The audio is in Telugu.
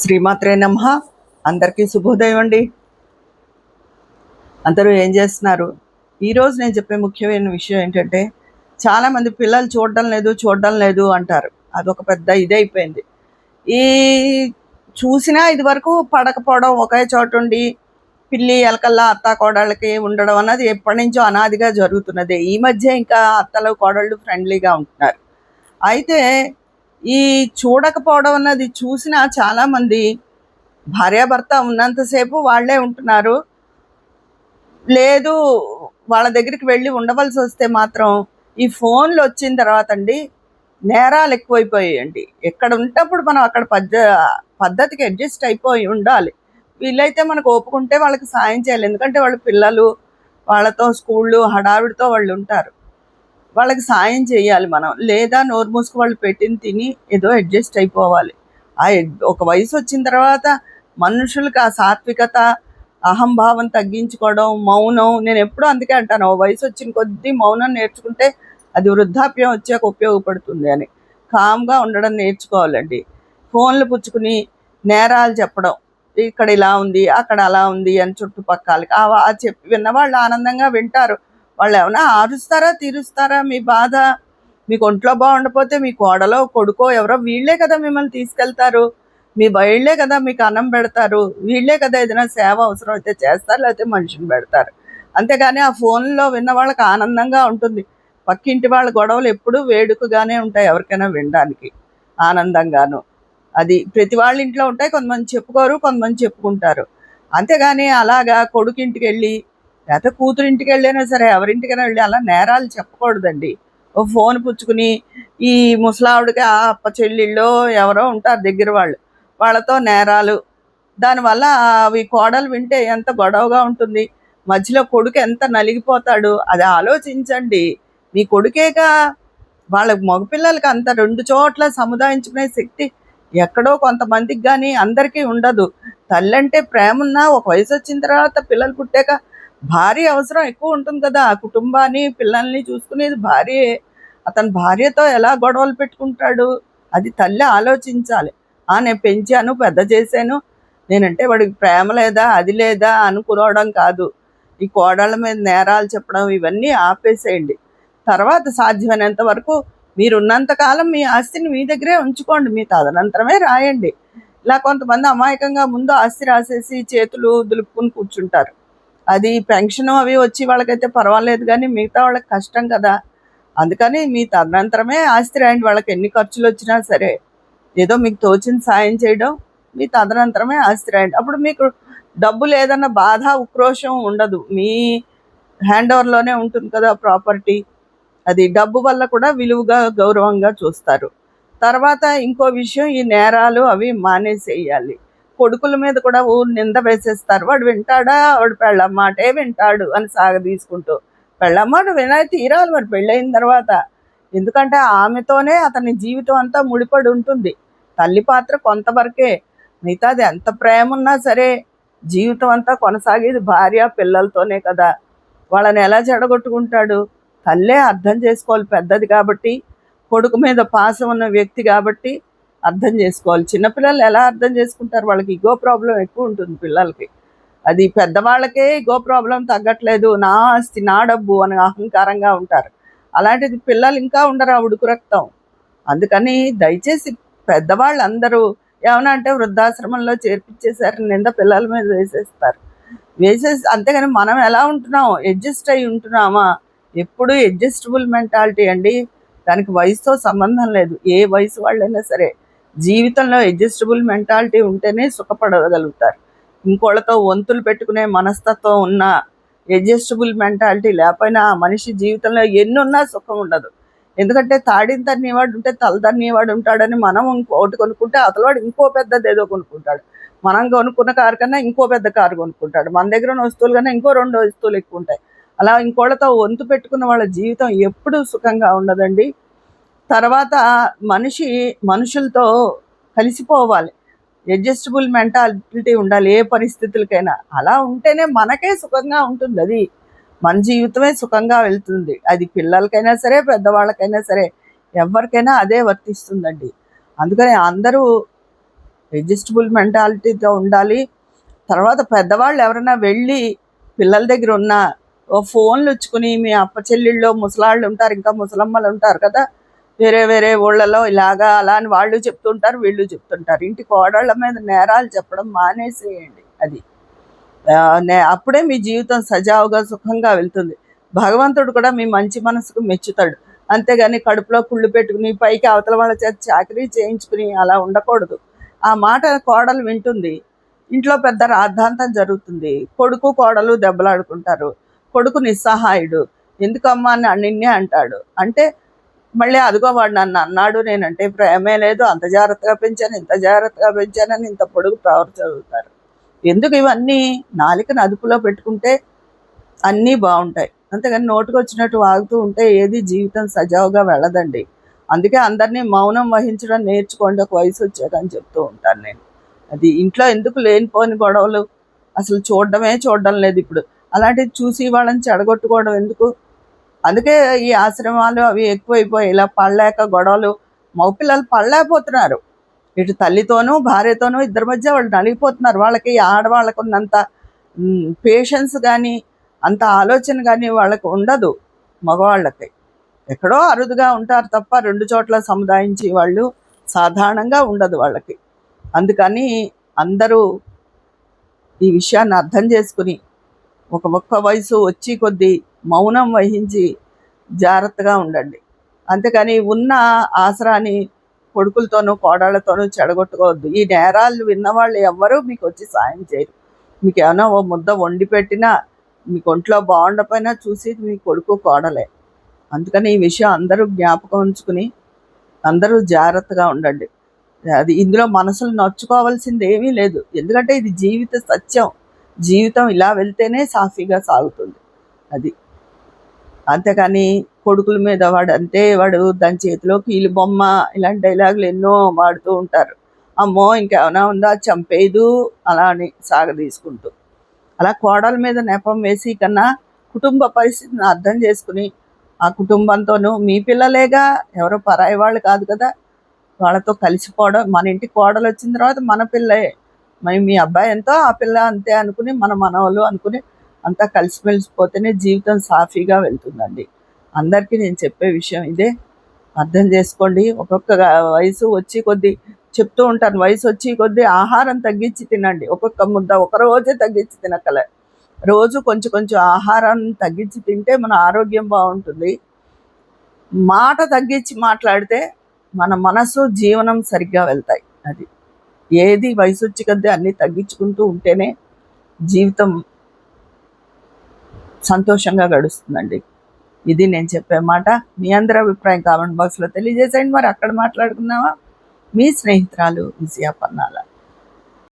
శ్రీమాత్రే నమః. అందరికీ శుభోదయం అండి. అందరూ ఏం చేస్తున్నారు? ఈరోజు నేను చెప్పే ముఖ్యమైన విషయం ఏంటంటే, చాలామంది పిల్లలు చూడడం లేదు అంటారు. అదొక పెద్ద ఇదైపోయింది. ఈ చూసినా ఇదివరకు పడకపోవడం, ఒకే చోటుండి పిల్లి ఎలకల్లా అత్త కోడళ్ళకి ఉండడం అన్నది ఎప్పటినుంచో అనాదిగా జరుగుతున్నదే. ఈ మధ్య ఇంకా అత్తలు కోడళ్ళు ఫ్రెండ్లీగా ఉంటున్నారు. అయితే ఈ చూడకపోవడం అన్నది చూసినా చాలామంది భార్యాభర్త ఉన్నంతసేపు వాళ్ళే ఉంటున్నారు. లేదు, వాళ్ళ దగ్గరికి వెళ్ళి ఉండవలసి వస్తే మాత్రం ఈ ఫోన్లు వచ్చిన తర్వాత అండి నేరాలు ఎక్కువైపోయాయండి. ఎక్కడ ఉంటప్పుడు మనం అక్కడ పద్ధతికి అడ్జస్ట్ అయిపోయి ఉండాలి. వీళ్ళైతే మనకు ఒప్పుకుంటే వాళ్ళకి సాయం చేయాలి. ఎందుకంటే వాళ్ళ పిల్లలు, వాళ్ళతో స్కూళ్ళు హడావిడితో వాళ్ళు ఉంటారు. వాళ్ళకి సాయం చేయాలి మనం. లేదా నోరు మూసుకు వాళ్ళు పెట్టింది తిని ఏదో అడ్జస్ట్ అయిపోవాలి. ఒక వయసు వచ్చిన తర్వాత మనుషులకు ఆ సాత్వికత, అహంభావం తగ్గించుకోవడం, మౌనం. నేను ఎప్పుడూ అందుకే అంటాను, ఓ వయసు వచ్చిన కొద్దీ మౌనం నేర్చుకుంటే అది వృద్ధాప్యం వచ్చాక ఉపయోగపడుతుంది అని. కామ్గా ఉండడం నేర్చుకోవాలండి. ఫోన్లు పుచ్చుకుని నేరాలు చెప్పడం, ఇక్కడ ఇలా ఉంది అక్కడ అలా ఉంది అని చుట్టుపక్కలకి చెప్పి విన్నవాళ్ళు ఆనందంగా వింటారు. వాళ్ళు ఏమైనా ఆరుస్తారా తీరుస్తారా మీ బాధ? మీకు ఒంట్లో బాగుండకపోతే మీ కోడలో కొడుకో ఎవరో వీళ్ళే కదా మిమ్మల్ని తీసుకెళ్తారు. మీ వీళ్ళే కదా మీకు అన్నం పెడతారు. వీళ్ళే కదా ఏదైనా సేవ అవసరం అయితే చేస్తారు, లేకపోతే మనిషిని పెడతారు. అంతేగాని ఆ ఫోన్లో విన్న వాళ్ళకి ఆనందంగా ఉంటుంది. పక్కింటి వాళ్ళ గొడవలు ఎప్పుడూ వేడుకగానే ఉంటాయి, ఎవరికైనా వినడానికి ఆనందంగాను. అది ప్రతి వాళ్ళ ఇంట్లో ఉంటాయి. కొంతమంది చెప్పుకోరు, కొంతమంది చెప్పుకుంటారు. అంతేగాని అలాగా కొడుకింటికి వెళ్ళి లేకపోతే కూతురింటికి వెళ్ళైనా సరే ఎవరింటికైనా వెళ్ళి అలా నేరాలు చెప్పకూడదండి. ఓ ఫోన్ పుచ్చుకుని ఈ ముసలావిడికి ఆ అప్ప చెల్లెళ్ళో ఎవరో ఉంటారు దగ్గర వాళ్ళు, వాళ్ళతో నేరాలు. దానివల్ల అవి కోడలు వింటే ఎంత గొడవగా ఉంటుంది. మధ్యలో కొడుకు ఎంత నలిగిపోతాడు. అది ఆలోచించండి. మీ కొడుకేగా, వాళ్ళ మగపిల్లలకి అంత రెండు చోట్ల సముదాయించుకునే శక్తి ఎక్కడో కొంతమందికి కానీ అందరికీ ఉండదు. తల్లి అంటే ప్రేమ ఉన్నా ఒక వయసు వచ్చిన తర్వాత పిల్లలు పుట్టాక భార్య అవసరం ఎక్కువ ఉంటుంది కదా. ఆ కుటుంబాన్ని పిల్లల్ని చూసుకునేది భార్యే. అతని భార్యతో ఎలా గొడవలు పెట్టుకుంటాడు, అది తల్లి ఆలోచించాలి. నేను పెంచాను, పెద్ద చేశాను, నేనంటే వాడికి ప్రేమ లేదా అది లేదా అనుకోవడం కాదు. ఈ కోడళ్ళ మీద నేరాలు చెప్పడం ఇవన్నీ ఆపేసేయండి. తర్వాత సాధ్యమైనంత వరకు మీరున్నంతకాలం మీ ఆస్తిని మీ దగ్గరే ఉంచుకోండి, మీ తదనంతరమే రాయండి. ఇలా కొంతమంది అమాయకంగా ముందు ఆస్తి రాసేసి చేతులు దులుపుకుని కూర్చుంటారు. అది పెన్షన్ అవి వచ్చి వాళ్ళకైతే పర్వాలేదు, కానీ మిగతా వాళ్ళకి కష్టం కదా. అందుకని మీ తదనంతరమే ఆస్తి రాయండి. వాళ్ళకి ఎన్ని ఖర్చులు వచ్చినా సరే ఏదో మీకు తోచిన సాయం చేయడం, మీ తదనంతరమే ఆస్తి రాయండి. అప్పుడు మీకు డబ్బు లేదన్న బాధ, ఉక్రోషం ఉండదు. మీ హ్యాండ్ ఓవర్లోనే ఉంటుంది కదా ప్రాపర్టీ. అది డబ్బు వల్ల కూడా విలువగా గౌరవంగా చూస్తారు. తర్వాత ఇంకో విషయం, ఈ నేరాలు అవి మానేసేయాలి. కొడుకుల మీద కూడా నింద వేసేస్తారు. వాడు వింటాడా, వాడు పెళ్ళాం మాటే వింటాడు అని సాగదీసుకుంటూ. పెళ్ళాం మాట వినాయి తీరాలి మరి పెళ్ళయిన తర్వాత. ఎందుకంటే ఆమెతోనే అతని జీవితం అంతా ముడిపడి ఉంటుంది. తల్లి పాత్ర కొంతవరకే, మిగతాది ఎంత ప్రేమ ఉన్నా సరే జీవితం అంతా కొనసాగేది భార్య పిల్లలతోనే కదా. వాళ్ళని ఎలా చెడగొట్టుకుంటాడు? తల్లే అర్థం చేసుకోవాలి, పెద్దది కాబట్టి, కొడుకు మీద పాసం ఉన్న వ్యక్తి కాబట్టి అర్థం చేసుకోవాలి. చిన్నపిల్లలు ఎలా అర్థం చేసుకుంటారు? వాళ్ళకి ఇగో ప్రాబ్లం ఎక్కువ ఉంటుంది పిల్లలకి. అది పెద్దవాళ్ళకే ఇగో ప్రాబ్లం తగ్గట్లేదు, నా ఆస్తి నా డబ్బు అని అహంకారంగా ఉంటారు. అలాంటిది పిల్లలు ఇంకా ఉండరు, ఆ ఉడుకు రక్తం. అందుకని దయచేసి పెద్దవాళ్ళందరూ ఏమన్నా అంటే వృద్ధాశ్రమంలో చేర్పించేశారు నింద పిల్లల మీద వేసేస్తారు. అంతేగాని మనం ఎలా ఉంటున్నాం, అడ్జస్ట్ అయి ఉంటున్నామా? ఎప్పుడు అడ్జస్టబుల్ మెంటాలిటీ అండి. దానికి వయసుతో సంబంధం లేదు. ఏ వయసు వాళ్ళైనా సరే జీవితంలో అడ్జస్టబుల్ మెంటాలిటీ ఉంటేనే సుఖపడగలుగుతారు. ఇంకోళ్ళతో వంతులు పెట్టుకునే మనస్తత్వం ఉన్న అడ్జస్టబుల్ మెంటాలిటీ లేకపోయినా ఆ మనిషి జీవితంలో ఎన్నున్నా సుఖం ఉండదు. ఎందుకంటే తాడిని తన్నేవాడు ఉంటే తల తన్నేవాడు ఉంటాడని మనం ఇంకోటి కొనుక్కుంటే అతలవాడు ఇంకో పెద్దది ఏదో కొనుక్కుంటాడు. మనం కొనుక్కున్న కారు కన్నా ఇంకో పెద్ద కారు కొనుక్కుంటాడు. మన దగ్గర ఉన్న వస్తువులు కన్నా ఇంకో 2 వస్తువులు ఎక్కువ ఉంటాయి. అలా ఇంకోళ్ళతో వంతు పెట్టుకున్న వాళ్ళ జీవితం ఎప్పుడూ సుఖంగా ఉండదండి. తర్వాత మనుషులతో కలిసిపోవాలి. అడ్జస్టబుల్ మెంటాలిటీ ఉండాలి ఏ పరిస్థితులకైనా. అలా ఉంటేనే మనకే సుఖంగా ఉంటుంది. అది మన జీవితమే సుఖంగా వెళ్తుంది. అది పిల్లలకైనా సరే పెద్దవాళ్ళకైనా సరే ఎవరికైనా అదే వర్తిస్తుందండి. అందుకని అందరూ అడ్జస్టబుల్ మెంటాలిటీతో ఉండాలి. తర్వాత పెద్దవాళ్ళు ఎవరైనా వెళ్ళి పిల్లల దగ్గర ఉన్న ఓ ఫోన్లు ఇచ్చుకుని, మీ అప్ప చెల్లెళ్ళు ముసలాళ్ళు ఉంటారు, ఇంకా ముసలమ్మలు ఉంటారు కదా, వేరే వేరే ఊళ్ళలో ఇలాగా అలా అని వాళ్ళు చెప్తుంటారు, వీళ్ళు చెప్తుంటారు. ఇంటి కోడళ్ళ మీద నేరాలు చెప్పడం మానేసేయండి. అది అప్పుడే మీ జీవితం సజావుగా సుఖంగా వెళ్తుంది. భగవంతుడు కూడా మీ మంచి మనసుకు మెచ్చుతాడు. అంతేగాని కడుపులో కుళ్ళు పెట్టుకుని పైకి అవతల వాళ్ళ చేత చాకరీ చేయించుకుని అలా ఉండకూడదు. ఆ మాట కోడలు వింటుంది, ఇంట్లో పెద్ద రాద్ధాంతం జరుగుతుంది. కొడుకు కోడలు దెబ్బలాడుకుంటారు. కొడుకు నిస్సహాయుడు, ఎందుకమ్మా అని నిన్నే అంటాడు. అంటే మళ్ళీ అదిగో వాడు నన్ను అన్నాడు, నేనంటే ప్రేమే లేదు, అంత జాగ్రత్తగా పెంచాను, ఇంత జాగ్రత్తగా పెంచానని ఇంత పొడుగు చదువుతారు. ఎందుకు ఇవన్నీ? నాలికను అదుపులో పెట్టుకుంటే అన్నీ బాగుంటాయి. అంతేగాని నోటుకు వచ్చినట్టు వాగుతూ ఉంటే ఏది జీవితం సజావుగా వెళ్ళదండి. అందుకే అందరినీ మౌనం వహించడం నేర్చుకోండి ఒక వయసు వచ్చాకని చెప్తూ ఉంటాను నేను. అది ఇంట్లో ఎందుకు లేనిపోని గొడవలు అసలు చూడడం లేదు ఇప్పుడు. అలాంటివి చూసి వాళ్ళని చెడగొట్టుకోవడం ఎందుకు? అందుకే ఈ ఆశ్రమాలు అవి ఎక్కువైపోయాయి. ఇలా పడలేక గొడవలు, మగపిల్లలు పడలేకపోతున్నారు. ఇటు తల్లితోనూ భార్యతోనూ ఇద్దరి మధ్య వాళ్ళు నలిగిపోతున్నారు. వాళ్ళకి ఆడవాళ్ళకు ఉన్నంత పేషెన్స్ కానీ అంత ఆలోచన కానీ వాళ్ళకు ఉండదు. మగవాళ్ళకి ఎక్కడో అరుదుగా ఉంటారు తప్ప రెండు చోట్ల సముదాయించి వాళ్ళు సాధారణంగా ఉండదు వాళ్ళకి. అందుకని అందరూ ఈ విషయాన్ని అర్థం చేసుకుని ఒక్క వయసు వచ్చి కొద్దీ మౌనం వహించి జాగ్రత్తగా ఉండండి. అంతేకాని ఉన్న ఆసరాని కొడుకులతోనూ కోడళ్లతోనూ చెడగొట్టుకోవద్దు. ఈ నేరాలు విన్నవాళ్ళు ఎవ్వరూ మీకు వచ్చి సాయం చేయరు. మీకు ఏమైనా ఓ ముద్ద వండి పెట్టినా, మీకు ఒంట్లో బాగుండపోయినా చూసి మీ కొడుకు కోడలే. అందుకని ఈ విషయం అందరూ జ్ఞాపకం ఉంచుకుని అందరూ జాగ్రత్తగా ఉండండి. అది ఇందులో మనసులు నొచ్చుకోవాల్సింది ఏమీ లేదు. ఎందుకంటే ఇది జీవిత సత్యం. జీవితం ఇలా వెళ్తేనే సాఫీగా సాగుతుంది. అది అంతేకాని కొడుకుల మీద వాడు దాని చేతిలో కీలు బొమ్మ ఇలాంటి డైలాగులు ఎన్నో వాడుతూ ఉంటారు. అమ్మో ఇంకేమైనా ఉందా, చంపేదు అలా అని సాగదీసుకుంటూ. అలా కోడల మీద నెపం వేసి కన్నా కుటుంబ పరిస్థితిని అర్థం చేసుకుని ఆ కుటుంబంతోనూ మీ పిల్లలేగా, ఎవరో పరాయి వాళ్ళు కాదు కదా, వాళ్ళతో కలిసిపోవడం. మన ఇంటికి కోడలు వచ్చిన తర్వాత మన పిల్లే, మరి మీ అబ్బాయి ఎంతో ఆ పిల్ల అంతే అనుకుని మన మనవలు అనుకుని అంతా కలిసిమెలిసిపోతేనే జీవితం సాఫీగా వెళ్తుందండి. అందరికీ నేను చెప్పే విషయం ఇదే. అర్థం చేసుకోండి. ఒక్కొక్క వయసు వచ్చి కొద్దీ చెప్తూ ఉంటాను, వయసు వచ్చి కొద్దీ ఆహారం తగ్గించి తినండి. ఒక్కొక్క ముద్ద ఒక రోజే తగ్గించి తినకలే, రోజు కొంచెం కొంచెం ఆహారం తగ్గించి తింటే మన ఆరోగ్యం బాగుంటుంది. మాట తగ్గించి మాట్లాడితే మన మనసు జీవనం సరిగ్గా వెళ్తాయి. అది ఏది వయసు వచ్చి కొద్దీ అన్నీ తగ్గించుకుంటూ ఉంటేనే జీవితం సంతోషంగా గడుస్తుందండి. ఇది నేను చెప్పే మాట. మీ అందరి అభిప్రాయం కామెంట్ బాక్స్లో తెలియజేసేయండి. మరి అక్కడ మాట్లాడుకుందామా? మీ స్నేహితురాలు విజయ పన్నాల.